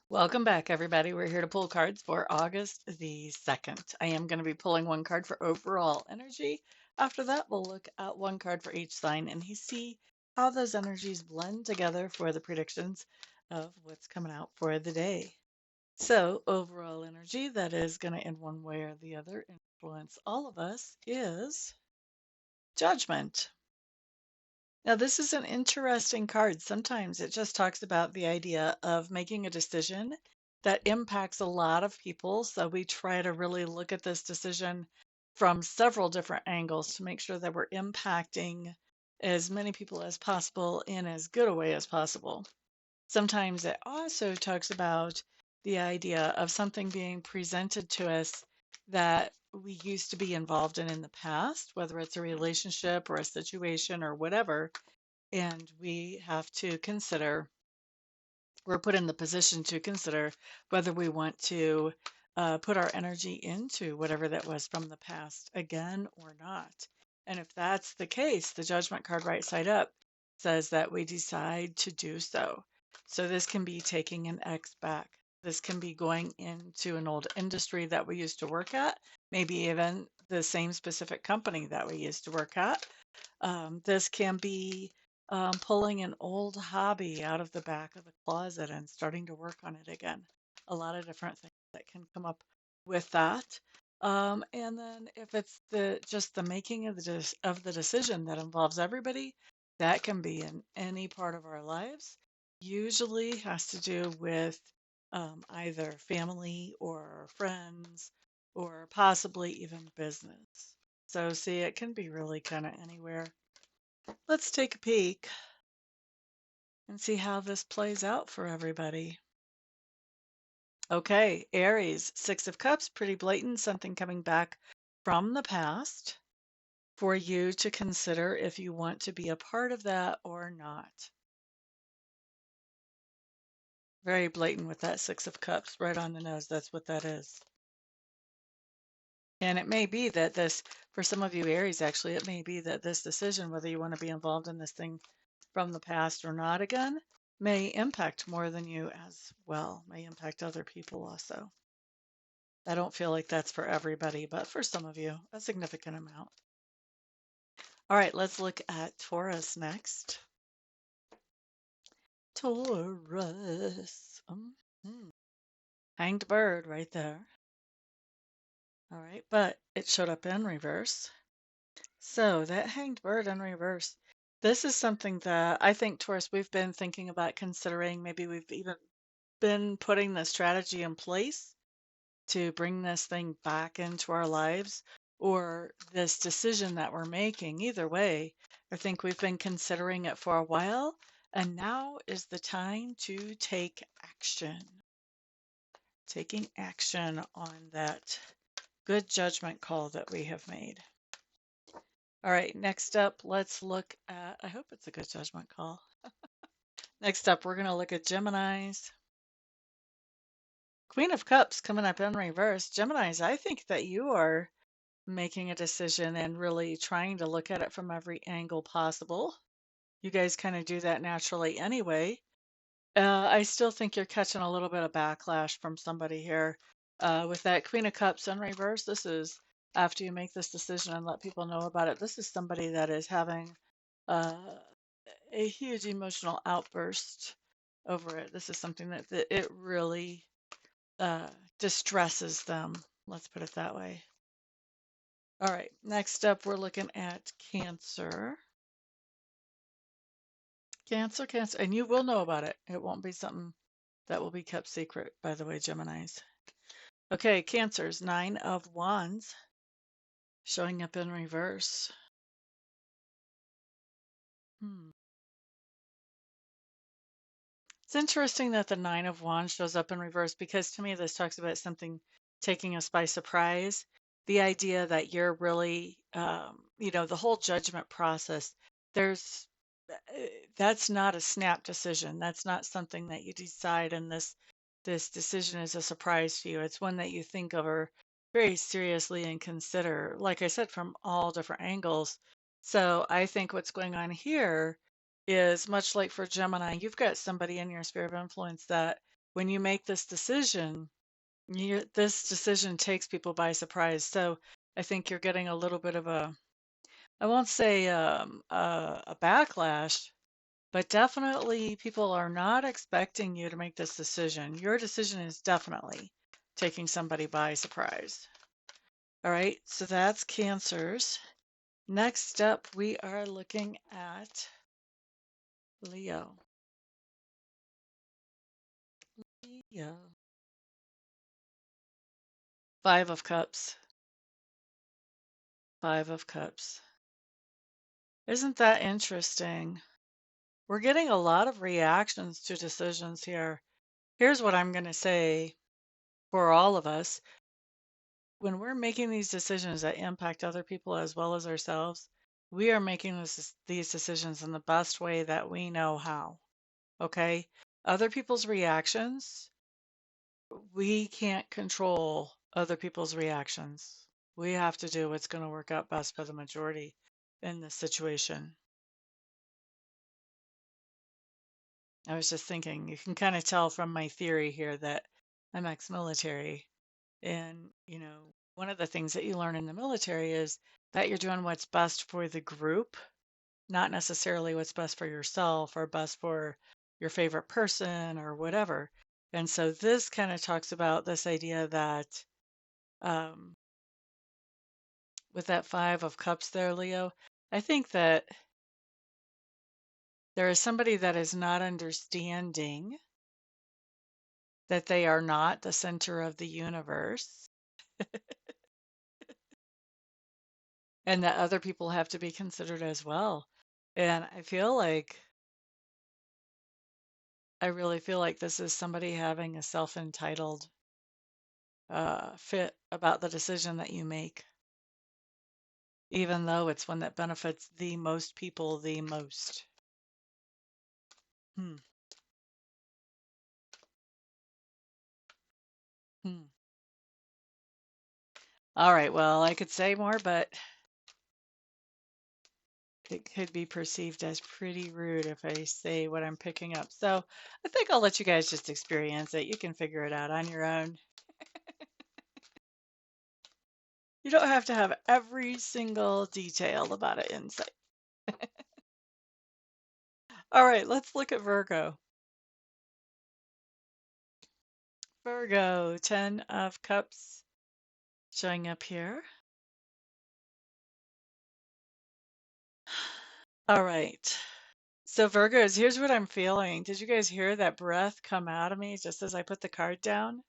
Welcome back, everybody. We're here to pull cards for August the 2nd. I am going to be pulling one card for overall energy. After that, we'll look at one card for each sign and see how those energies blend together for the predictions of what's coming out for the day. So, overall energy that is going to, in one way or the other, influence all of us is judgment. Now, this is an interesting card. Sometimes it just talks about the idea of making a decision that impacts a lot of people. So we try to really look at this decision from several different angles to make sure that we're impacting as many people as possible in as good a way as possible. Sometimes it also talks about the idea of something being presented to us that we used to be involved in the past, whether it's a relationship or a situation or whatever, and we have to consider, we're put in the position to consider whether we want to put our energy into whatever that was from the past again or not. And if that's the case, the judgment card right side up says that we decide to do so. So this can be taking an X back. This can be going into an old industry that we used to work at, maybe even the same specific company that we used to work at. This can be pulling an old hobby out of the back of the closet and starting to work on it again. A lot of different things that can come up with that. And then if it's the just the making of of the decision that involves everybody, that can be in any part of our lives. Usually has to do with either family or friends or possibly even business. So see, it can be really kind of anywhere. Let's take a peek and see how this plays out for everybody. Okay, Aries, Six of Cups, pretty blatant, something coming back from the past for you to consider if you want to be a part of that or not. Very blatant with that Six of Cups, right on the nose. That's what that is. And it may be that this, for some of you Aries, actually, it may be that this decision, whether you want to be involved in this thing from the past or not again, may impact more than you as well, may impact other people also. I don't feel like that's for everybody, but for some of you, a significant amount. All right, let's look at Taurus next. Taurus. Hanged bird right there. All right, but it showed up in reverse. So that hanged bird in reverse. This is something that I think, Taurus, we've been thinking about considering. Maybe we've even been putting the strategy in place to bring this thing back into our lives or this decision that we're making. Either way, I think we've been considering it for a while, and now is the time to take action. Taking action on that good judgment call that we have made. All right, next up, let's look at, I hope it's a good judgment call. Next up, we're going to look at Geminis. Queen of Cups coming up in reverse. Geminis, I think that you are making a decision and really trying to look at it from every angle possible. You guys kind of do that naturally anyway. I still think you're catching a little bit of backlash from somebody here. With that Queen of Cups in reverse, this is after you make this decision and let people know about it. This is somebody that is having uh, a huge emotional outburst over it. This is something that it really uh, distresses them. Let's put it that way. All right, next up, we're looking at Cancer. Cancer, and you will know about it. It won't be something that will be kept secret, by the way, Geminis. Okay, Cancer's Nine of Wands showing up in reverse. It's interesting that the Nine of Wands shows up in reverse because to me, this talks about something taking us by surprise. The idea that you're really, the whole judgment process, there's that's not a snap decision. That's not something that you decide and this decision is a surprise to you. It's one that you think over very seriously and consider, like I said, from all different angles. So I think what's going on here is much like for Gemini, you've got somebody in your sphere of influence that when you make this decision, this decision takes people by surprise. So I think you're getting a little bit of a, I won't say a backlash, but definitely people are not expecting you to make this decision. Your decision is definitely taking somebody by surprise. All right, so that's Cancers. Next up, we are looking at Leo. Leo. Five of Cups. Five of Cups. Isn't that interesting? We're getting a lot of reactions to decisions here. Here's what I'm going to say for all of us. When we're making these decisions that impact other people as well as ourselves, we are making these decisions in the best way that we know how. Okay? Other people's reactions, we can't control other people's reactions. We have to do what's going to work out best for the majority in this situation. I was just thinking, you can kind of tell from my theory here that I'm ex-military. And, one of the things that you learn in the military is that you're doing what's best for the group, not necessarily what's best for yourself or best for your favorite person or whatever. And so this kind of talks about this idea that um, with that Five of Cups there, Leo, I think that there is somebody that is not understanding that they are not the center of the universe and that other people have to be considered as well. And I really feel like this is somebody having a self-entitled fit about the decision that you make, even though it's one that benefits the most people the most. Hmm. Hmm. All right, well, I could say more, but it could be perceived as pretty rude if I say what I'm picking up. So I think I'll let you guys just experience it. You can figure it out on your own. You don't have to have every single detail about it insight. All right, let's look at Virgo. Virgo, 10 of Cups showing up here. All right. So Virgos, here's what I'm feeling. Did you guys hear that breath come out of me just as I put the card down?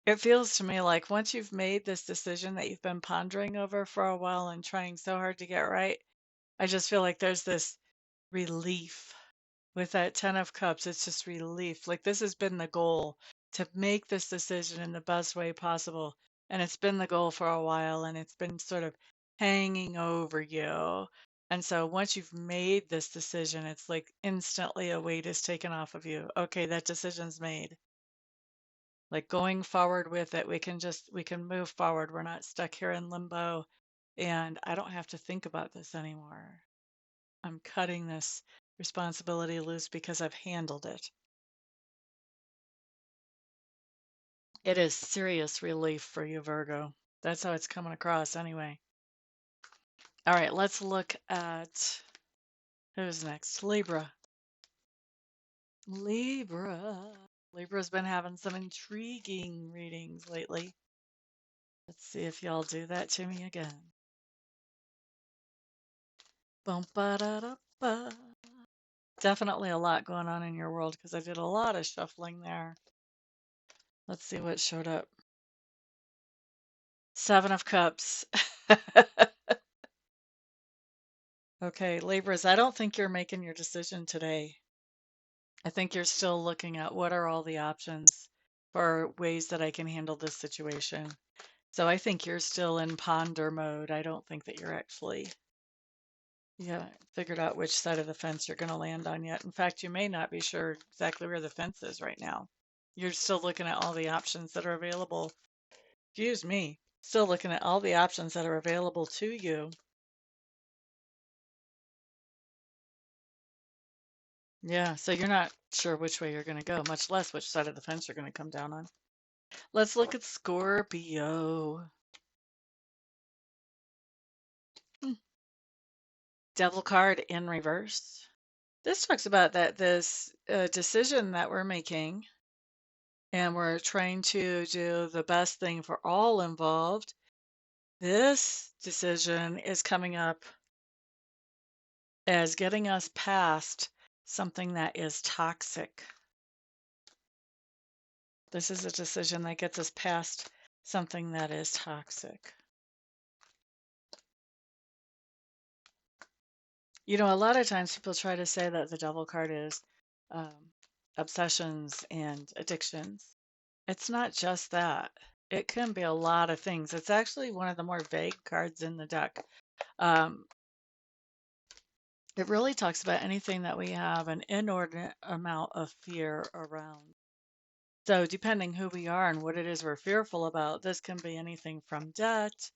It feels to me like once you've made this decision that you've been pondering over for a while and trying so hard to get right, I just feel like there's this relief with that 10 of Cups. It's just relief. Like this has been the goal to make this decision in the best way possible. And it's been the goal for a while and it's been sort of hanging over you. And so once you've made this decision, it's like instantly a weight is taken off of you. Okay, that decision's made. Like going forward with it, we can move forward. We're not stuck here in limbo. And I don't have to think about this anymore. I'm cutting this responsibility loose because I've handled it. It is serious relief for you, Virgo. That's how it's coming across anyway. All right, let's look at who's next. Libra. Libra. Libra's been having some intriguing readings lately. Let's see if y'all do that to me again. Bum ba da da ba. Definitely a lot going on in your world because I did a lot of shuffling there. Let's see what showed up. Seven of Cups. Okay, Libras, I don't think you're making your decision today. I think you're still looking at what are all the options for ways that I can handle this situation. So I think you're still in ponder mode. I don't think that you're actually, yeah, figured out which side of the fence you're going to land on yet. In fact, you may not be sure exactly where the fence is right now. You're still looking at all the options that are available. Excuse me. Still looking at all the options that are available to you. Yeah, so you're not sure which way you're going to go, much less which side of the fence you're going to come down on. Let's look at Scorpio. Hmm. Devil card in reverse. This talks about that this decision that we're making, and we're trying to do the best thing for all involved. This decision is coming up as getting us past something that is toxic. This is a decision that gets us past something that is toxic. You know, a lot of times people try to say that the devil card is um, obsessions and addictions. It's not just that. It can be a lot of things. It's actually one of the more vague cards in the deck. Um, it really talks about anything that we have an inordinate amount of fear around. So, depending who we are and what it is we're fearful about, this can be anything from debt,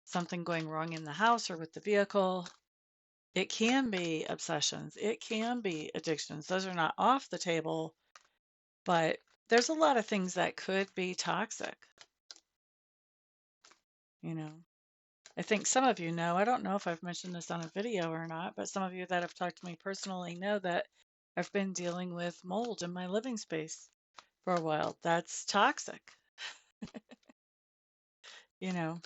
something going wrong in the house or with the vehicle. It can be obsessions. It can be addictions. Those are not off the table, but there's a lot of things that could be toxic, you know. I think some of you know, I don't know if I've mentioned this on a video or not, but some of you that have talked to me personally know that I've been dealing with mold in my living space for a while. That's toxic, you know.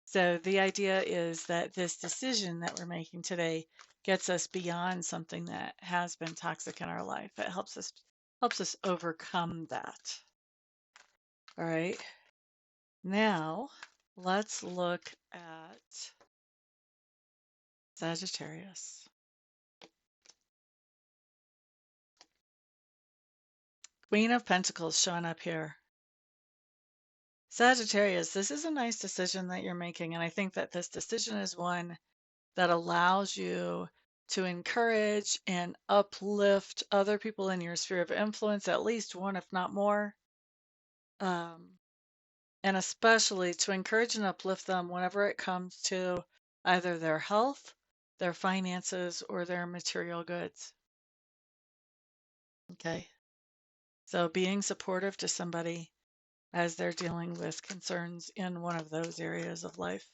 So the idea is that this decision that we're making today gets us beyond something that has been toxic in our life. It helps us overcome that. All right. Now, let's look at Sagittarius. Queen of Pentacles showing up here. Sagittarius, this is a nice decision that you're making, and I think that this decision is one that allows you to encourage and uplift other people in your sphere of influence, at least one, if not more, um, and especially to encourage and uplift them whenever it comes to either their health, their finances, or their material goods. Okay. So being supportive to somebody as they're dealing with concerns in one of those areas of life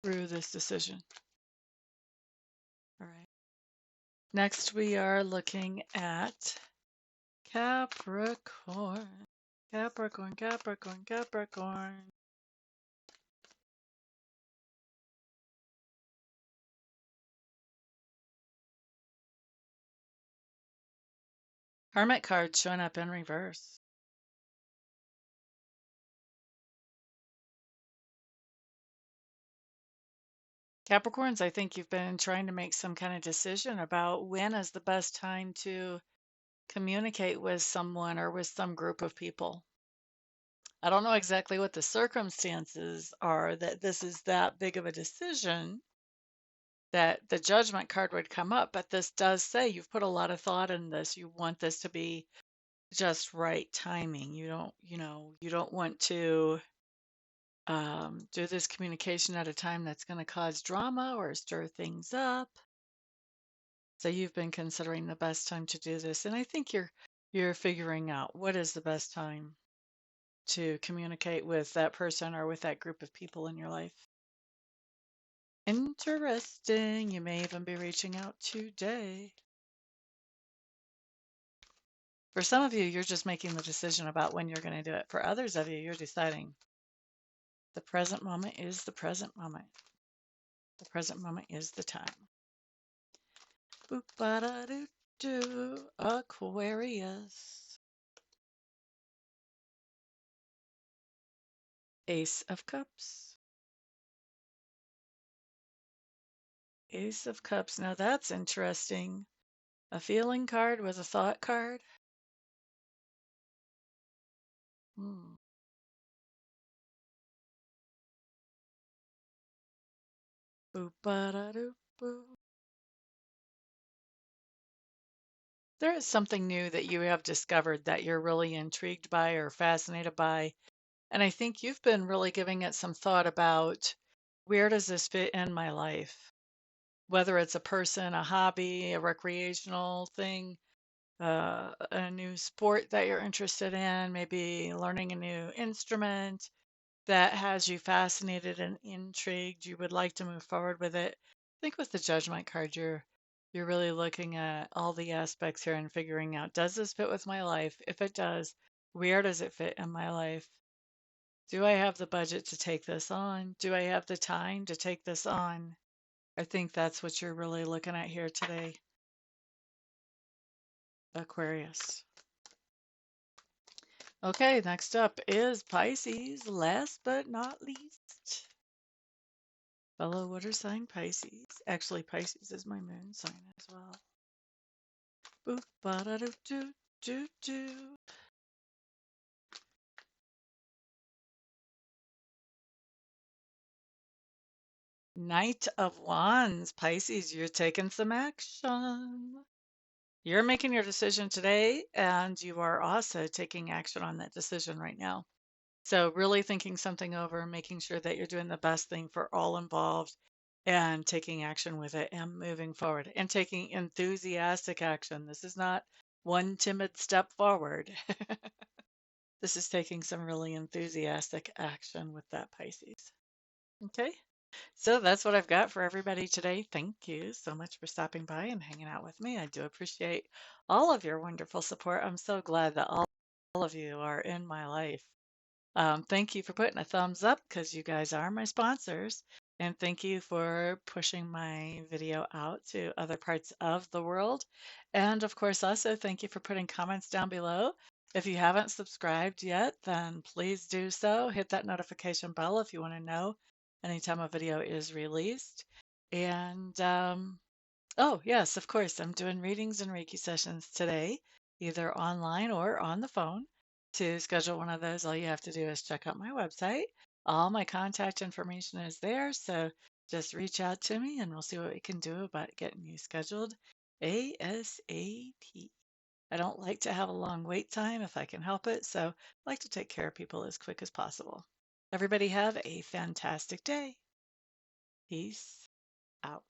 through this decision. All right. Next, we are looking at Capricorn. Capricorn, Capricorn, Capricorn. Hermit card showing up in reverse. Capricorns, I think you've been trying to make some kind of decision about when is the best time to communicate with someone or with some group of people. I don't know exactly what the circumstances are that this is that big of a decision that the judgment card would come up, but this does say you've put a lot of thought in this. You want this to be just right timing. You don't want to do this communication at a time that's going to cause drama or stir things up. So you've been considering the best time to do this, and I think you're figuring out what is the best time to communicate with that person or with that group of people in your life. Interesting. You may even be reaching out today. For some of you, you're just making the decision about when you're going to do it. For others of you, you're deciding the present moment is the present moment. The present moment is the time. Boop ba da doo doo. Aquarius. Ace of Cups. Ace of Cups. Now that's interesting. A feeling card with a thought card. Hmm. Boop ba da doo boo. There is something new that you have discovered that you're really intrigued by or fascinated by. And I think you've been really giving it some thought about where does this fit in my life? whether it's a person, a hobby, a recreational thing, a new sport that you're interested in, maybe learning a new instrument that has you fascinated and intrigued, you would like to move forward with it. I think with the judgment card, you're really looking at all the aspects here and figuring out, does this fit with my life? If it does, where does it fit in my life? Do I have the budget to take this on? Do I have the time to take this on? I think that's what you're really looking at here today, Aquarius. Okay, next up is Pisces, last but not least. Fellow water sign Pisces. Actually, Pisces is my moon sign as well. Boop, ba-da-doo-doo-doo-doo. Knight of Wands, Pisces, you're taking some action. You're making your decision today, and you are also taking action on that decision right now. So, really thinking something over, making sure that you're doing the best thing for all involved, and taking action with it and moving forward and taking enthusiastic action. This is not one timid step forward. This is taking some really enthusiastic action with that Pisces. Okay. So that's what I've got for everybody today. Thank you so much for stopping by and hanging out with me. I do appreciate all of your wonderful support. I'm so glad that all of you are in my life. Thank you for putting a thumbs up because you guys are my sponsors. And thank you for pushing my video out to other parts of the world. And of course, also thank you for putting comments down below. If you haven't subscribed yet, then please do so. Hit that notification bell if you want to know anytime a video is released. And oh, yes, of course. I'm doing readings and Reiki sessions today, either online or on the phone. To schedule one of those, all you have to do is check out my website. All my contact information is there, so just reach out to me and we'll see what we can do about getting you scheduled ASAP. I don't like to have a long wait time if I can help it, so I like to take care of people as quick as possible. Everybody have a fantastic day. Peace out.